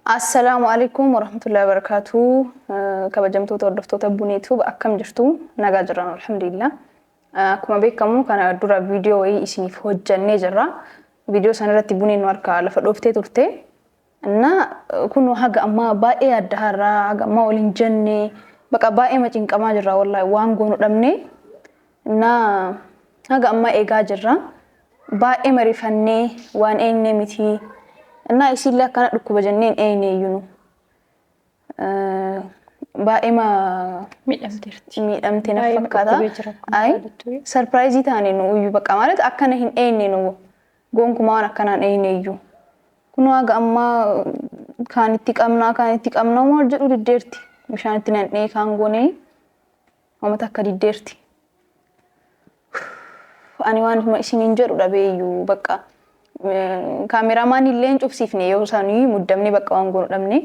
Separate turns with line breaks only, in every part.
السلام عليكم ورحمة الله وبركاته. كبجمتو توردفتو تبونيتو بأكم جرتو نجاجران الحمد لله. كما بيكمو كان دورا فيديو أي اسمي فوجة نجرا فيديو سنة تبوني نوركا لفدوفتي تورتي إن كونوا حاجة أما باقي الدهرة حاجة أما ولين جنة بقى باقي ما تين كما جرا والله وانغون رمني إن حاجة أما إيجا جرا باقي مريفني وان إيه نمتي إن يصير لك أنا ركوب جنين أين ينو بائما ميدمتي نفك كذا أي سربرايزي تاني نو يبقى مالت أكنه هن أين ينو قوم كمان أكنان أين يجو كنوا أجا أما كانت تك أمنا ما رجعوا للديرتي مشان تنين كان قوني وما تكرر الديرتي أنا وان ما إيش نينجر ولا بيجو بقى كاميرامان اللي نشوف سيفني يوصلني مدمني بقى وانقول دمني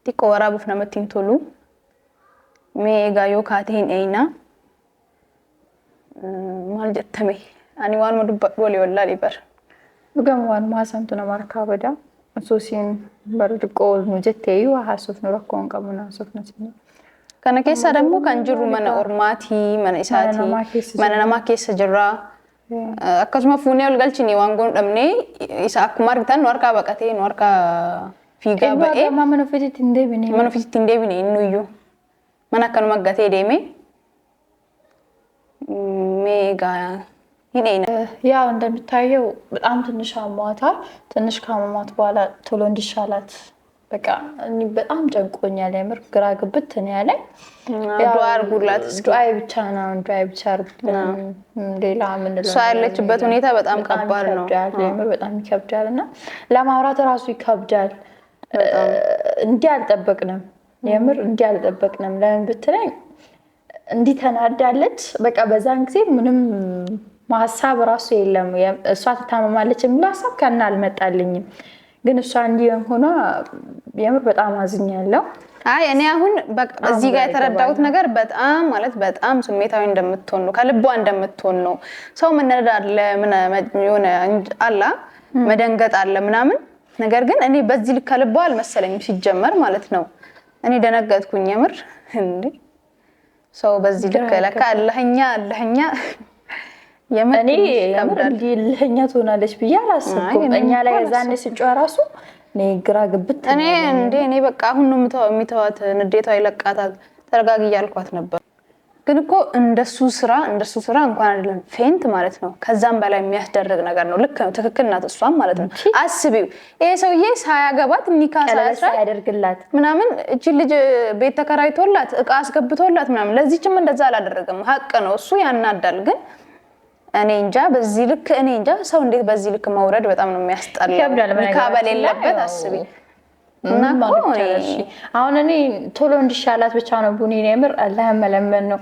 تيكو ورا بفنا متين تولو ميجا يو كاتين أينا مال جتمي أنا وان مدب بولي ولا ليبر
بقى وان ما سنتنا مركا بدا أسوسين برد قول مجتتي وحاسوف نركون كمنا سوفنا سني
كان كيس دمو كان جرو من أورماتي من إساتي من أنا ما كيس جرا akkasuma fuunee ol galchini waan goon dhabne isa akkuma argitan warqa baqatee warqa fiigaa ba'ee
mana ofiitti
hin deebine innuyyuu mana akkanuma gatee deeme ሜጋ ይኔና
ያው እንደምታየው በጣም ትንሽ አሟታል ትንሽ ካመማት በኋላ ቶሎ እንዲሻላት በቃ እኔ በጣም ጨንቆኛል የምር ግራ ግብት ነው ያለኝ
ዱአ አርጉላት
ዱአ ብቻ ነው ዱአ ብቻ አርጉላት ሌላ ምን ነው
ያለችበት ሁኔታ በጣም ከባድ ነው
የምር በጣም ይከብዳልና ለማውራት ራሱ ይከብዳል እንዲህ አልጠበቅንም የምር እንዲህ አልጠበቅንም ለምን ብትለኝ እንዲህ ተናዳለች በቃ በዛን ጊዜ ምንም ማሳብ ራሱ የለም እሷ ተታመማለች የሚል ሐሳብ ከና አልመጣልኝም ግን እሷ እንዲሆን ሆኖ የምር በጣም አዝኛለሁ
አይ እኔ አሁን በዚህ ጋር የተረዳሁት ነገር በጣም ማለት በጣም ስሜታዊ እንደምትሆን ነው ከልቧ እንደምትሆን ነው ሰው ምን ነዳለ ምን የሆነ አላ መደንገጥ አለ ምናምን ነገር ግን እኔ በዚህ ልክ ከልቧ አልመሰለኝም ሲጀመር ማለት ነው እኔ ደነገጥኩኝ የምር እንዴ ሰው በዚህ ልክ ለካ አላህኛ
እኔ የምር ለኛ ትሆናለች ብያላስብኩም እኛ ላይ ዛኔ ስጫው ራሱ ነግራ ግብት
እኔ በቃ አሁን ነው የሚተዋት ንዴቷ ይለቃታል ተረጋጊ ያልኳት ነበር ግን እኮ እንደሱ ስራ እንኳን አይደለም ፌንት ማለት ነው ከዛም በላይ የሚያስደርግ ነገር ነው ልክ ትክክል ናት እሷም ማለት ነው አስቢው ይሄ ሰውዬ ሳያገባት ኒካ
ያደርግላት
ምናምን እቺ ልጅ ቤት ተከራይቶላት እቃ አስገብቶላት ምናምን ለዚህም እንደዛ አላደረገም ሀቅ ነው እሱ ያናዳል ግን እኔ እንጃ በዚህ ልክ እኔ እንጃ ሰው እንዴት በዚህ ልክ መውረድ በጣም ነው የሚያስጠላው ካበል የለበት አስቢ እና
አሁን እኔ ቶሎ እንዲሻላት ብቻ ነው ቡኒ ነምር አላህ መለመን ነው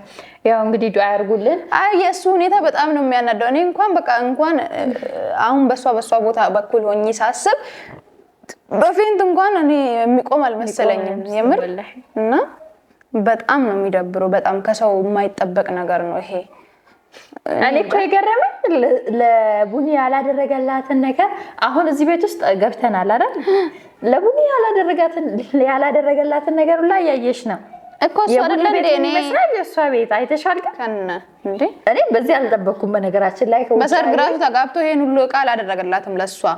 ያው እንግዲህ ዱአ ያርጉልን
አይ የሱ ሁኔታ በጣም ነው የሚያናደው እኔ እንኳን በቃ እንኳን አሁን በሷ ቦታ በኩል ሆኜ ሳስብ በፊንት እንኳን እኔ የሚቆም አልመሰለኝም የምር እና በጣም ነው የሚደብረው በጣም ከሰው የማይጠበቅ ነገር ነው ይሄ
እኔ እኮ ይገረመኝ ለቡኒ ያላደረገላትን ነገር አሁን እዚህ ቤት ውስጥ ገብተናል አይደል ለቡኒ ያላደረገላትን ነገር ላይ ያየሽ ነው
እኮ እሱ አይደለም እኔ
የሷ ቤት አይተሻል
ከነ እንዴ
እኔ በዚህ አልጠበቅኩም በነገራችን ላይ
በሰርግ ራሱ ተጋብቶ ይሄን ሁሉ ቃል አደረገላትም ለሷ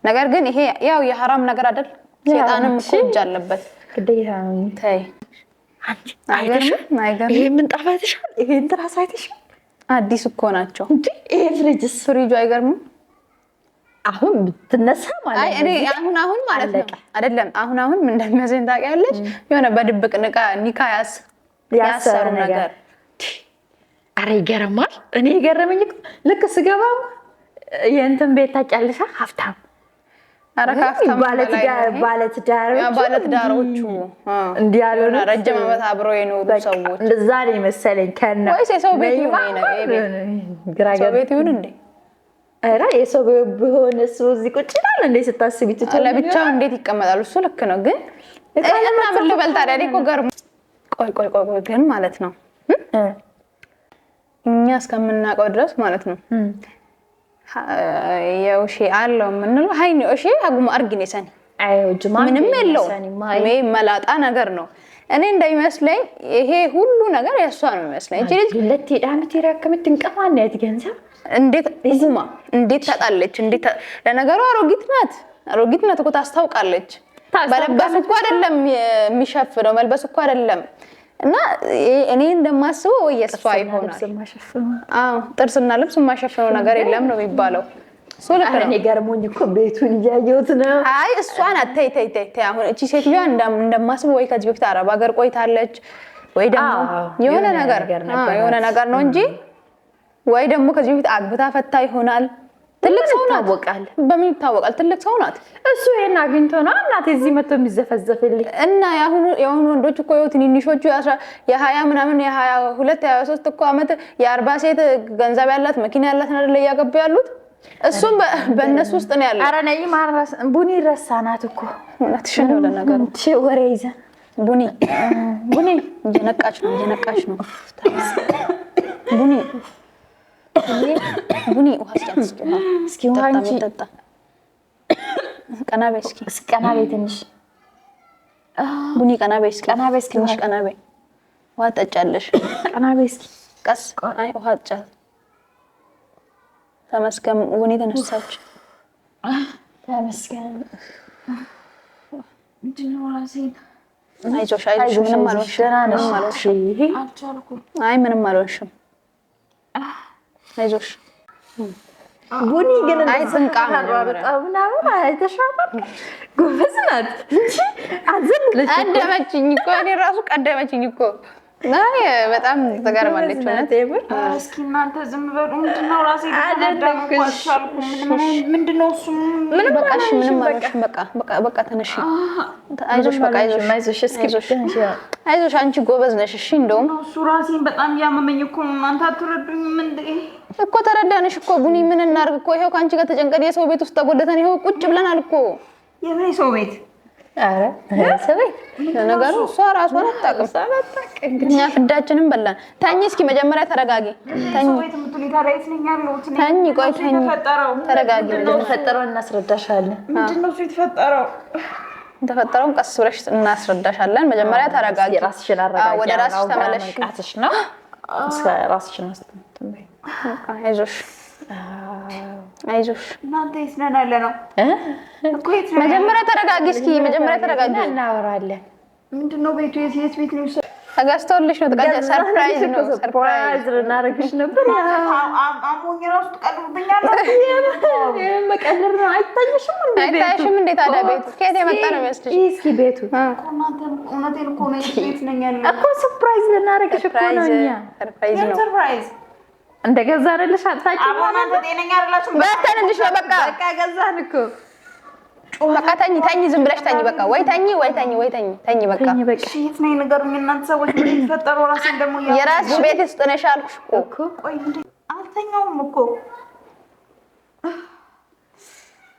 ነገር ግን ይሄ ያው የሐራም ነገር አይደል ሰይጣንም እኮ እጅ አለበት
ግዴታ ነው
ታይ
አይተሻል ይሄ ምን ጣፋትሻል ይሄን ትራስ አይተሻል
አዲስ እኮ ናቸው
እንዴ ይሄ ፍሪጁ አይገርምም
አሁን
ትነሳ ማለት
አይ እኔ አሁን ማለት ነው አይደለም አሁን ምን እንደሚያዘኝ ታውቂያለሽ የሆነ በድብቅ ኒካ ያሰሩ ነገር
አረ ይገርማል እኔ ይገርመኝ ልክ ስገባ የእንትን ቤት ታውቂያለሽ ሀብታም
አረካፍታም ባለትዳሮቹ
እንዲያሉና
ረጅም ዓመት አብረው የኖሩ ሰዎች
እንደዛ ነው መሰለኝ ከነ
ወይስ የሰው ቤት ይሁን እንዴ
አራ የሰው ቢሆንስ እዚህ ቁጭ ይላል እንዴ ስታስቢ ትተው
ለብቻው እንዴት ይቀመጣሉ እሱ ልክ ነው ግን እና ምን ልበል ታዲያ እኮ ገርሞ ቆይ ግን ማለት ነው እኛ እስከምናውቀው ድረስ ማለት ነው يا وشي علّو منو هاي نوشي هقوم أرجعني سنة ምንም የለውም። ይሄ መላጣ ነገር ነው። እኔ እንደሚመስለኝ ይሄ ሁሉ ነገር የሷ ነው የሚመስለኝ። እቺ ልጅ
ለቴዳምት ይራከምት እንቀማን ነው ገንዘብ
እንዴት እዙማ እንዴት ታጣለች? እንዴት ለነገሩ አሮጊት ናት እኮ ታስታውቃለች። በለበስ እኮ አይደለም የሚሸፍነው መልበስ እኮ አይደለም። እና እኔ እንደማስበው የሷ ይሆናል። ጥርስና ልብስ የማይሸፍነው ነገር የለም ነው የሚባለው።
እኔ ገርሞኝ እኮ ቤቱን እያየሁት ነው።
አይ እሷን ተይ አሁን እቺ ሴትዮዋ እንደማስበው ወይ ከዚህ በፊት አረብ ሀገር ቆይታለች ወይ ደግሞ የሆነ ነገር ነው እንጂ ወይ ደግሞ ከዚህ በፊት አግብታ ፈታ ይሆናል። ትልቅ ሰው ናት። በምን ይታወቃል? ትልቅ ሰው ናት።
እሱ ይሄን አግኝቶ ነው እናቴ እዚህ መጥቶ የሚዘፈዘፍልኝ።
እና የአሁኑ ወንዶች እኮ ትንንሾቹ የ20 ምናምን የ22 የ23 እኮ አመት የ40 ሴት ገንዘብ ያላት መኪና ያላት አይደል እያገቡ ያሉት። እሱም በእነሱ ውስጥ ነው ያለው።
ኧረ ነይ ማራስ ቡኒ ረሳናት እኮ
እናትሽን ነው ለነገሩ
ወሬ ይዘን
ቡኒ እየነቃች ነው ቡኒ ውሃ እስኪ ውሃ ጠጣ። ቀና በይ እስኪ
ቀና በይ ትንሽ
ቡኒ ቀና በይ እስኪ ትንሽ ቀና በይ። ውሃ ጠጫለሽ።
ቀና በይ እስኪ
ቀስ አይ ውሃ ጠጫ። ተመስገን ቡኒ ተነሳች።
ተመስገን ምንድነው ራሴን
አይዞሽ ምንም አልሆንሽም። አይ ምንም አልሆንሽም። አይዞሽ
ቡኒ ግን
አይ ጥንቃ
ምናምን አይተሻታል። ጎበዝ ናት እንጂ አዘንለች።
ቀደመችኝ እኮ እኔ ራሱ ቀደመችኝ እኮ። አይ በጣም ተገርማለች እውነት።
እስኪ እናንተ ዝም በሉ። ምንድነው ራሴ ምንድነው እሱ? ምንም በቃሽ ምንም አልሆንሽም። በቃ ተነሺ። አይዞሽ በቃ አይዞሽ እስኪ አይዞሽ አንቺ ጎበዝ ነሽ። እሺ እንደውም እሱ ራሴን በጣም ያመመኝ እኮ እናንተ አትረዱኝም እንዴ?
እኮ ተረዳንሽ እኮ ቡኒ ምን እናርግ እኮ ይሄው ካንቺ ጋር ተጨንቀን የሰው ቤት ውስጥ ተጎልተን ይሄው ቁጭ ብለናል እኮ።
የምን ሰው ቤት? ኧረ ሰው ቤት
ለነገሩ እሷ ራሷን አታውቅም። እኛ ፍዳችንን በላን። ተኝ እስኪ መጀመሪያ ተረጋጊ። ተኝ ቆይ ተኝ ተረጋጊ።
የተፈጠረው እናስረዳሻለን። ምንድነው እሱ የተፈጠረው?
የተፈጠረውን ቀስ ብለሽ እናስረዳሻለን። መጀመሪያ ተረጋጊ።
ራስሽን አረጋጊ።
ወደ ራስሽ ተመለሽ።
ቃትሽ ነው እስከ ራስሽን አስተምሪ።
አይዞሽ
እናንተ ይስነናለ ነው እኮ
መጀመሪያ ተረጋጊ። እስኪ መጀመሪያ ተረጋጊ።
እናወራለን። ምንድነው ቤቱ የት ቤት ነው?
ተጋስተውልሽ ነው ተጋጀ ሰርፕራይዝ ነው።
ሰርፕራይዝ ልናረግሽ ነበር። አሞኝ ራሱ ተቀልብኛለሽ። መቀለር ነው። አይታይሽም እንዴ ታዲያ ቤቱ ከየት የመጣ ነው የሚመስልሽ? እስኪ ቤቱ እናንተ እውነቴን እኮ ነው ቤት ነኝ ያለው እኮ ሰርፕራይዝ ልናረግሽ እኮ ነው። እኛ
ሰርፕራይዝ ነው።
ሰርፕራይዝ እንደገዛ አይደለሽ? አታውቂም?
አቦናንተ ጤነኛ አይደላችሁ። በተንልሽ ነው በቃ
ገዛን እኮ
በቃ ተኝ ዝም ብለሽ ተኝ። በቃ ወይ ተኝ በቃ
እሺ። የት ነኝ ንገሩኝ እናንተ ሰዎች። ምን ይፈጠረው? ራሴን ደግሞ
የራስሽ ቤት ውስጥ ነሽ አልኩሽ እኮ።
ቆይ እንዴ አልተኛውም እኮ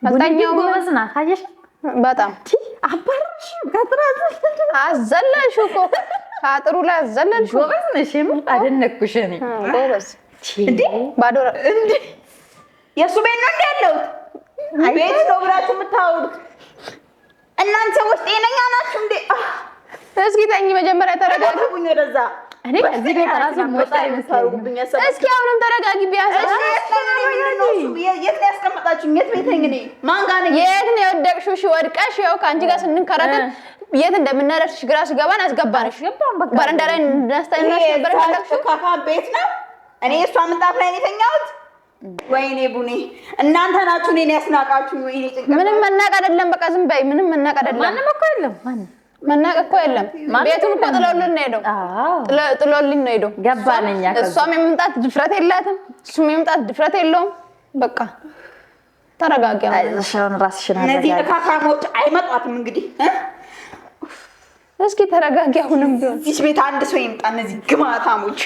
አልተኛውም።
ጎበዝ ናት አየሽ?
በጣም
አባራሽ ከትራስ
አዘለልሽ እኮ አጥሩ ላይ አዘለልሽ።
ጎበዝ ነሽ። ምን አደነቅኩሽ። እኔ
ጎበዝ
እንዴ
ባዶ
እንዴ የሱ ቤት ነው እንዴ ያለሁት? ቤት ነው ብላችሁ የምታወሩት እናንተ ሰዎች ጤነኛ ናችሁ እንዴ?
እስኪ ተኝ መጀመሪያ ተረጋጊ።
ወደዛ እኔ ከዚህ ቤት ራሱ ሞታ ይመስልብኝ።
እስኪ አሁንም ተረጋጊ ቢያንስ።
የት ነው ያስቀመጣችሁኝ? የት ቤት ነኝ እኔ? ማን ጋር ነኝ?
የት ነው የወደቅሽው? እሺ ወድቀሽ ይኸው ከአንቺ ጋር ስንከራከር የት እንደምናደርስሽ ግራ ሲገባን አስገባንሽ። በረንዳ ላይ እንዳስተኛሽ ነበር ያለሽው።
ካካ ቤት ነው። እኔ እሷ ምንጣፍ ላይ ነው የተኛሁት። ወይኔ ቡኒ እናንተ ናችሁ እኔን ያስናቃችሁኝ። ወይኔ ጭንቀት።
ምንም መናቅ አይደለም። በቃ ዝም በይ። ምንም መናቅ አይደለም።
ማንም እኮ የለም።
መናቅ እኮ የለም። ቤቱን እኮ ጥሎልን ነው ሄደው። ጥሎልን ነው ሄደው።
ገባነኛ።
እሷም የመምጣት ድፍረት የላትም፣ እሱም የመምጣት ድፍረት የለውም። በቃ ተረጋጊ።
አይዞሽን ራስሽን አረጋጊ። እነዚህ ተካካሞች አይመጣትም እንግዲህ።
እስኪ ተረጋጊ። አሁንም ቢሆን
እዚህ ቤት አንድ ሰው ይምጣ። እነዚህ ግማታሞች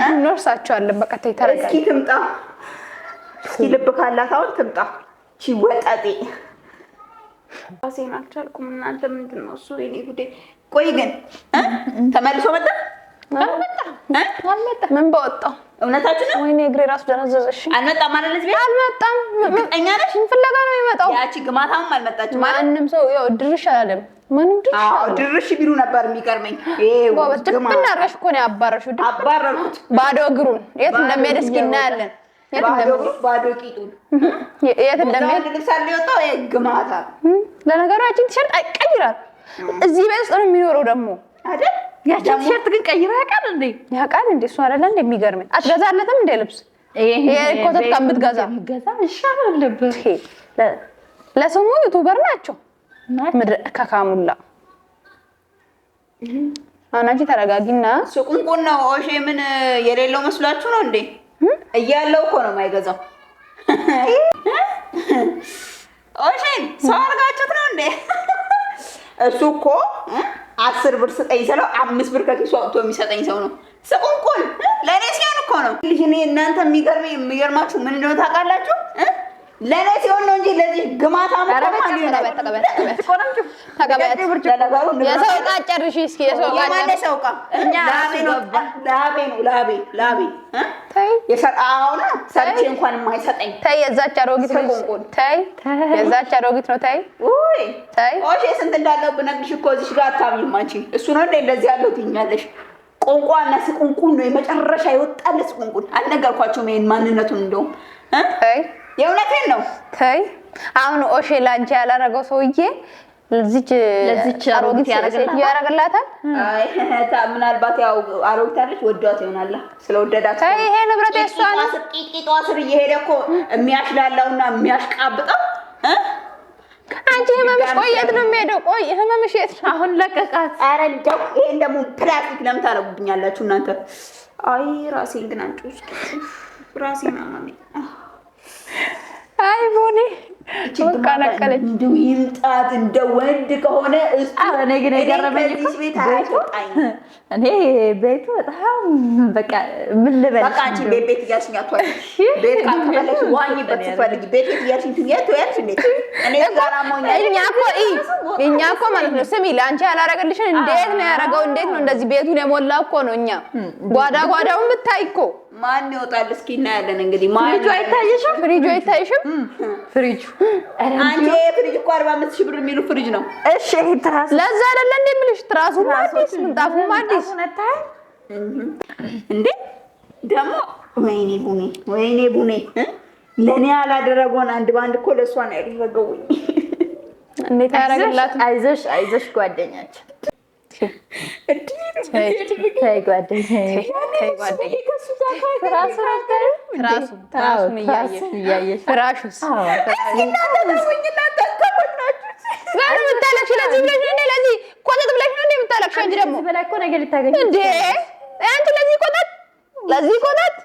እንወርሳቸዋለን። በቃ ተረጋጊ።
እስኪ ትምጣ። እስኪ ልብ ካላት አሁን ትምጣ። እቺ ወጣጤ ራሴን አልቻልኩም። እናንተ ምንድነው እሱ? የኔ ጉዴ። ቆይ ግን ተመልሶ መጣ አልመጣም።
ምን በወጣው
እውነታችሁ ነው።
ወይኔ እግሬ ራሱ ደነዘዘሽ።
አልመጣም ማለት ለዚህ ቤት
አልመጣም።
እኛ ነሽ
ፍለጋ ነው የሚመጣው።
ያቺ ግማታም አልመጣችም።
ማንም ሰው ያው ድርሽ አላለም። ማንም ድርሽ አላለም።
ድርሽ ቢሉ ነበር የሚገርመኝ።
ጎበዝ ድብን አድርገሽ እኮ ነው ያባረርሽው።
አባረርኩት።
ባዶ እግሩን የት እንደሚሄድ እስኪ እናያለን።
ባዶ ቂጡን
የት እንደሚሄድ
ልብስ አለ የወጣው ግማታ።
ለነገሩ ያቺን ቲሸርት አይቀይራል። እዚህ ቤት ውስጥ ነው የሚኖረው ደግሞ
አይደል?
ያቺን ቲሸርት ግን ቀይራ ያውቃል እንዴ?
ያውቃል እንዴ? እሱ አይደለ እንዴ የሚገርመኝ? አትገዛለትም እንዴ ልብስ? ይሄ ኮተት ከምትገዛ
ይሻላል ነበር።
ለስሙ ዩቱበር ናቸው። ምድረ ከካሙላ አናጂ ተረጋጊና።
ሱቁንቁን ነው ኦሼ ምን የሌለው መስሏችሁ ነው እንዴ? እያለው እኮ ነው የማይገዛው። ኦሼን ሰው አድርጋችሁት ነው እንዴ? እሱ እኮ 10 ብር ስጠኝ ስለው 5 ብር ከኪሱ አውጥቶ የሚሰጠኝ ሰው ነው። ሱቁንቁን ለእኔ ሲሆን እኮ ነው ልጅ። እኔ እናንተ የሚገርማችሁ ምን እንደሆነ ታውቃላችሁ? ለኔ ሲሆን ነው እንጂ ለዚህ ግማታ
የሰው ዕቃ ጨርሺ እስኪ። የሰው ዕቃ
የማን ሰው ዕቃ? ላቤ የሰርአውና ሰርቼ እንኳን የማይሰጠኝ
ተይ። የዛች አሮጊት ነው ተይ። የዛች አሮጊት ነው ተይ።
ውይ
ተይ።
ኦሼ ስንት እንዳለው ብነግርሽ እኮ እዚህ ጋር አታምኝም አንቺ። እሱ ነው እንደ እንደዚህ ያለው ትኛለሽ። ቋንቋና ስቁንቁን ነው የመጨረሻ ይወጣል። ስቁንቁን አልነገርኳቸውም ይሄን ማንነቱን እንደውም
ተይ።
የእውነቴን ነው ተይ።
አሁን ኦሼ ላንቺ ያላረገው ሰውዬ ለዚች አሮጊት ያረጋላታል።
አይ ምናልባት ያው አሮጊት አለች ወዷት ይሆናል። ስለወደዳት
ተይ። ይሄ ንብረት የሷ ነው።
ቂጧ ስር እየሄደ እኮ የሚያሽላላውና የሚያሽቃብጠው
አንቺ ህመምሽ ቆየት ነው የሚሄደው። ቆይ ህመምሽ የት ነው?
አሁን ለቀቃት።
ኧረ እንደው ይሄን ደግሞ ፕላስቲክ ለምን ታረጉብኛላችሁ እናንተ? አይ ራሴን ግን አንቺ ውስጥ ራሴን አማሚ
አይ ቦኔ በቃ ነቀለች።
እንደው ይምጣት እንደ ወንድ ከሆነ እሱ
እኔ ግን የገረመኝ
ቤት አይወጣኝ።
እኔ ቤቱ በጣም በቃ ምን ልበል።
በቃ አንቺ ቤት እያልሽኝ አትዋልሽ። ቤት ካልተፈለግሽ ዋኝበት ስትፈልጊ ቤት እያልሽኝ ትያለሽ እንዴ? እኔ ጋራ ሞኛ
እኛ እኮ ማለት ነው። ስሚ ለአንቺ ያላረገልሽን እንዴት ነው ያረገው? እንዴት ነው እንደዚህ ቤቱን የሞላው እኮ ነው። እኛ ጓዳውን ብታይ እኮ
ማን ይወጣል? እስኪ እናያለን እንግዲህ።
ፍሪጁ አይታይሽም?
ፍሪጁ አይታይሽም?
ፍሪጁ
አንቺ ፍሪጅ እኮ 45,000 ብር የሚሉ ፍሪጅ ነው።
እሺ ትራስ
ለዛ አይደለ እንዴ የምልሽ? ትራሱ አዲስ ምንጣፉ አዲስ
እንዴ ደግሞ ወይኔ ቡኔ ለኔ ያላደረገውን አንድ ባንድ እኮ ለሷ ነው ያደረገው።
እንዴት ያረጋላት?
አይዞሽ ጓደኛችን ተይ ጓደኛዬ
ትራሱን እያየሽ ፍራሹስ ለዚህ ብለሽ ለዚህ ኮተት ብለሽ ነው እንደ የምታለቅሽው እንጂ ደግሞ
በላይ እኮ ነገር ልታገኝ
እንዴ አንቺ ለዚህ ኮተት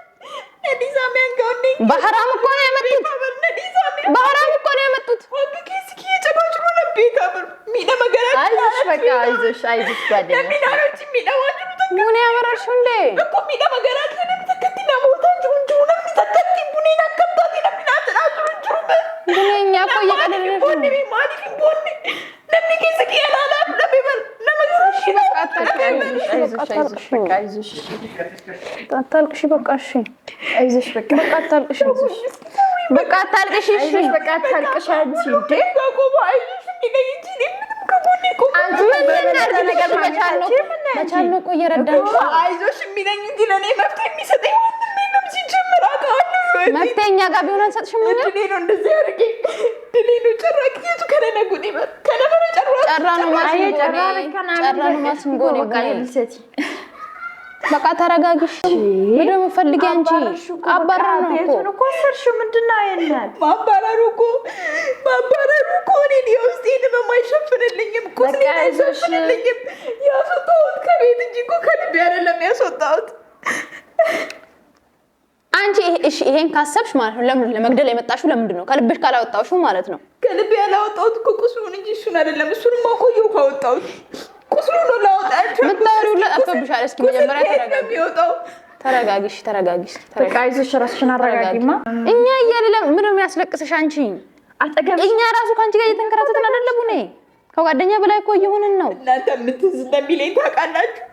በሐራም እኮ ነው የመጡት። በሐራም እኮ ነው የመጡት።
አይዞሽ በቃ አይዞሽ ጓደኛዬ
ምን ያበራሽው እንዴ? እኛ እኮ እየቀለድን አታልቅሽ። በቃ እሺ አይዞሽ በቃ አታልቅሽ። በቃ አታልቅሽ። እሺ በቃ አታልቅሽ። አንቺ እንዴ መቻል እኮ እየረዳን
አይዞሽ የሚለኝ እንጂ ለእኔ መፍትሄ የሚሰጠኝ ማንም ሲጀምር አውቃለሁ።
መፍትሄ እኛ ጋር ቢሆን አንሰጥሽም።
ድሌ ነው እንደዚህ ያደርጌ ድሌ ነው ጨራቂቱ ከነነጉን ይበል ከነበረ ጨራ ነው ማስንጎኔ
በቃ ተረጋግሽ። ምንድን ነው የምትፈልጊ አንቺ? አባረር ነው
እኮ ሰርሽው ምንድን ነው ያናል?
ማባረሩ እኮ እኔን የውስጤን ህመም አይሸፍንልኝም። ቁስሌን አይሸፍንልኝም። ያስወጣሁት ከቤት እንጂ እኮ ከልቤ አይደለም ያስወጣሁት።
አንቺ እሺ ይሄን ካሰብሽ ማለት ነው ለምን ለመግደል የመጣሽው ለምንድን ነው? ከልብሽ ካላወጣሽው ማለት ነው።
ከልቤ ያላወጣሁት እኮ ቁስሉን እንጂ እሱን አይደለም። እሱንማ ቆየሁ ካወጣሁት ቁስሉን ነው ላወጣችሁ።
ምታወሪው ለአፈብሻል። እስኪ መጀመሪያ ተረጋጊሽ።
በቃ አይዞሽ ራስሽን አረጋጊማ።
እኛ እያለ ምን ነው የሚያስለቅስሽ አንቺ? እኛ ራሱ ካንቺ ጋር እየተንከራተትን አይደለም። እኔ ከጓደኛ በላይ እኮ እየሆንን ነው።
እናንተ የምትዝ እንደሚለኝ ታውቃላችሁ።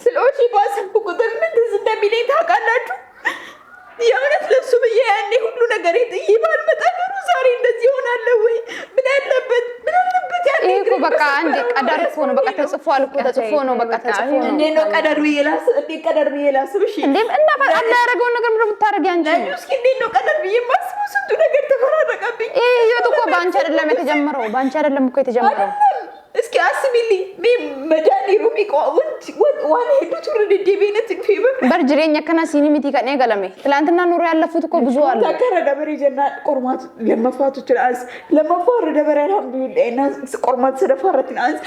ስለዚህ ባሰብኩ ቁጥር ምን ትዝ እንደሚለኝ ታውቃላችሁ? የእውነት ለሱ ብዬ ያኔ ሁሉ ነገር ጥዬ ባልመጣ ኖሮ ዛሬ እንደዚህ ሆናለሁ ወይ? ምን አለበት ያኔ
እኮ በቃ አንዴ ቀደር እኮ ነው። በቃ ተጽፏል እኮ ተጽፎ ነው። በቃ ተጽፎ ነው።
እንዴት ነው ቀደር ብዬ ላስብ? እሺ
እንዴ እና አላ ያደረገውን ነገር ምንድን ነው የምታደርጊው አንቺ?
እስኪ እንዴት ነው ቀደር ብዬ ማስበው? ስንቱ ነገር ተፈራረቀብኝ።
ህይወት እኮ በአንቺ አይደለም የተጀመረው። በአንቺ አይደለም እኮ የተጀመረው።
እስኪ አስቢልኝ መዳኒ ሩሚቆ ዋን ሄዱ ትውልድ ዲቤነት ፌበር
በርጅሬኛ ከና ሲኒሚቲ ከኔ ገለሜ ትላንትና ኑሮ ያለፉት እኮ ብዙ አለ።
ታከረ ደበሬ ጀና ቆርማት ለመፋቱ ይችላል። ለመፋረ ደበሬ አልሐምዱሊላህ እና ቆርማት ስለፈረትን አንስ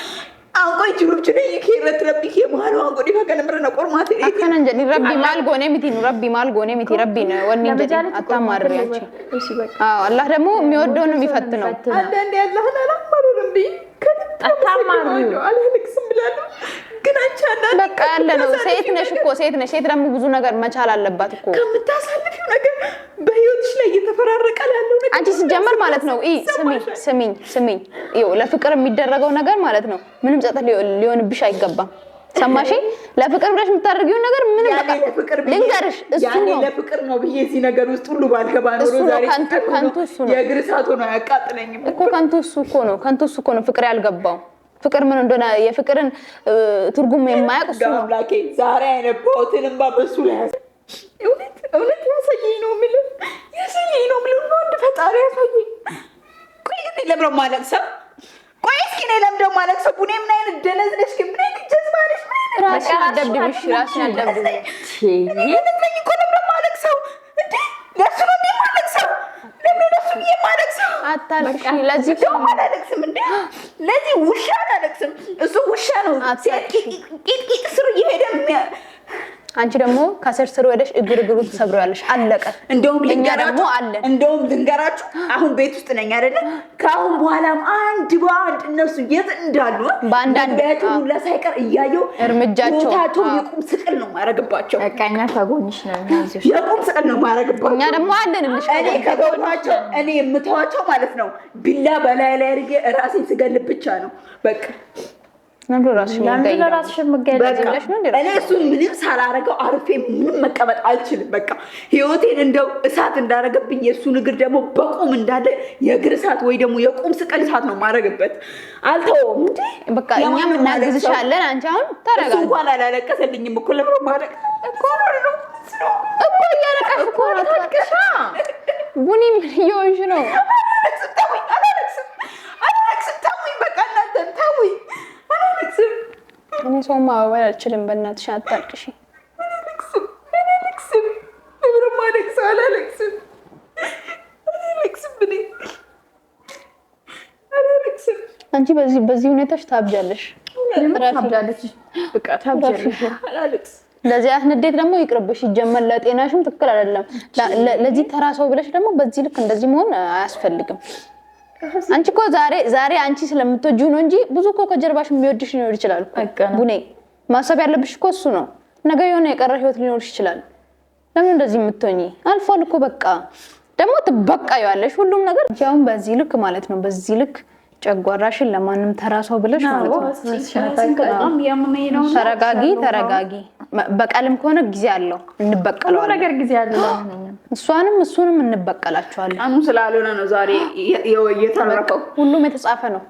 አንቆይ ጅሩብች ነኝ ከረት ረቢ ከማሉ አንቆዲ ፈከነምረ ነው ቆርማት
አከነ እንጂ ረቢ ማል ጎኔ ሚቲ ነው ረቢ ማል ጎኔ ሚቲ ረቢ ነው ወኒ እንጂ አታማሪ አንቺ። አዎ አላህ ደግሞ የሚወደው ነው የሚፈትነው።
አንዳንዴ አላህ አላማሩም ቢ
አታማሪው
አልህልክስም ብላለሁ ግን አንቺ አንዳንዴ
በቃ ያለ ነው። ሴት ነሽ እኮ ሴት ነሽ። ሴት ደግሞ ብዙ ነገር መቻል አለባት እኮ
ከምታሳልፊው ነገር በህይወትሽ ላይ እየተፈራረቀ ያለው ነገር
አንቺ ሲጀመር ማለት ነው። ስሚኝ ይኸው ለፍቅር የሚደረገው ነገር ማለት ነው ምንም ጸጥታ ሊሆንብሽ አይገባም። ሰማሽ? ለፍቅር ብለሽ የምታደርጊው ነገር ምንም በቃ ልንገርሽ እሱ ነው።
ለፍቅር ነው ብዬ እዚህ ነገር ውስጥ ሁሉ ባልገባ ኖሮ ዛሬ
ከንቱ እሱ ነው።
የእግር እሳት ሆኖ አያቃጥለኝም
እኮ ከንቱ እሱ እኮ ነው ፍቅር ያልገባው። ፍቅር ምን እንደሆነ የፍቅርን ትርጉም የማያውቅ እሱ ነው።
አምላኬ ዛሬ አይነባውትን እንባ በሱ ላይ እውነት ያሳየኝ ነው የምልህ ወንድ ፈጣሪ ያሳየኝ። ቆይ ግን ለምሮ ማለቅሰው ቆይ እስኪ ነው ለምዶ ማለቅሰው ቡኔ ምን አይነት ደነዝ ነሽ ግን ምን አይነት ጀዝባ ነሽ?
ራስሽን አደብድብሽ
ይሄንን እኮ ለምሮ ማለቅሰው እንዴ ለሱ ነው ማለቅሰው ለሱ ማለቅሰው
አታልቅሽ። ለዚህ
ነው ማለቅስም እንዴ ለዚህ ውሻ አላለቅስም። እሱ ውሻ ነው ቂጥ ስሩ እየሄደ
አንቺ ደግሞ ከስር ስር ወደሽ እግሩ ተሰብሯልሽ። አለቀ።
እንደውም ልንገራችሁ አሁን ቤት ውስጥ ነኝ አይደለ? ካሁን በኋላም አንድ በአንድ እነሱ የት እንዳሉ
በአንዳንድ
ለሳይቀር እያየው
እርምጃቸው
የቁም ስቅል ነው ማረግባቸው።
በቃ እኛ ከጎንሽ ነን።
የቁም ስቅል ነው ማረግባቸው።
እኛ ደግሞ አለንልሽ።
እኔ ከጎናቸው እኔ የምተዋቸው ማለት ነው ቢላ በላይ ላይ አድርጌ ራሴን ስገልብ ብቻ ነው በቃ
ለምን ራስሽ
የምትገለጽልሽ ነው?
እኔ እሱን ምንም ሳላረገው አርፌ ምንም መቀመጥ አልችልም። በቃ ህይወቴን እንደው እሳት እንዳረገብኝ የእሱን እግር ደግሞ በቁም እንዳለ የእግር እሳት ወይ ደግሞ የቁም ስቅል እሳት ነው ማረግበት። አልተውም እንዴ
በቃ እኛም እናግዝሻለን። አንቺ አሁን ተረጋጊ።
እንኳን አላለቀሰልኝም እኮ ለምሮ ማለቅ እኮ ነው
እኮ እያለቀሽ እኮ ነው። ታልቀሻ ቡኒ ምን እየሆንሽ ነው?
አላለቅስም ተውኝ። በቃ እናንተም ተውኝ።
እኔ ሰው ማባበል አልችልም። በእናትሽ አታልቅሽ። አንቺ በዚህ ሁኔታሽ ታብጃለሽ። ለዚህ ንዴት ደግሞ ይቅርብሽ። ይጀመር ለጤናሽም ትክክል አይደለም። ለዚህ ተራ ሰው ብለሽ ደግሞ በዚህ ልክ እንደዚህ መሆን አያስፈልግም። አንቺ እኮ ዛሬ አንቺ ስለምትወጂው ነው እንጂ ብዙ እኮ ከጀርባሽ የሚወድሽ ሊኖር ይችላል። ቡኔ ማሰብ ያለብሽ እኮ እሱ ነው። ነገ የሆነ የቀረ ህይወት ሊኖርሽ ይችላል። ለምን እንደዚህ የምትሆኚ? አልፏል እኮ በቃ ደግሞ ትበቃያለሽ ሁሉም ነገር። አሁን በዚህ ልክ ማለት ነው በዚህ ልክ ጨጓራሽን ለማንም ተራሰው ብለሽ ማለት ነው። ተረጋጊ። በቀልም ከሆነ ጊዜ አለው እንበቀለዋለን።
ነገር ጊዜ አለው።
እሱንም እንበቀላቸዋለን።
አኑ ስላልሆነ ነው ዛሬ እየተረፈው።
ሁሉም የተጻፈ ነው።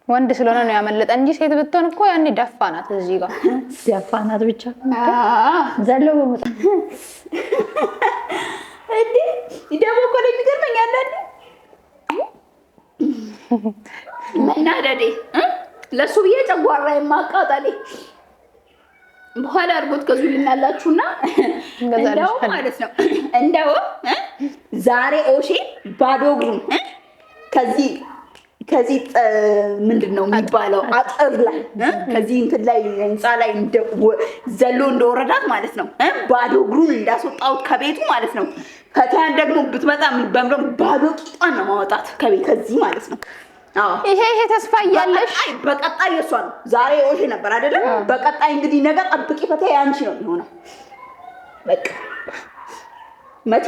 ወንድ ስለሆነ ነው ያመለጠ እንጂ ሴት ብትሆን እኮ ያኔ ደፋናት። እዚህ ጋር
ደፋናት ብቻ ዘለው ወጣ
እንዴ ይደሞ እኮ ለሚገርመኝ አንዳንዴ መናደዴ ለሱ ብዬ ጨጓራ የማቃጠሌ በኋላ አድርጎት ከዙልናላችሁና እንደው ማለት ነው እንደው ዛሬ ኦሼ ባዶ እግሩን ከዚህ ምንድነው የሚባለው አጥር ላይ ከዚህ እንትን ላይ ህንፃ ላይ ዘሎ እንደወረዳት ማለት ነው ባዶ እግሩን እንዳስወጣውት ከቤቱ ማለት ነው። ፈታን ደግሞ ብትመጣ በምንም ባዶ ቂጧን ነው ማውጣት ከቤት ከዚህ ማለት ነው።
ይሄ ተስፋ እያለሽ
በቀጣይ እሷ ነው ዛሬ ኦሼ ነበር አይደለም። በቀጣይ እንግዲህ ነገ ጠብቂ ፈታ ያንቺ ነው የሚሆነው በቃ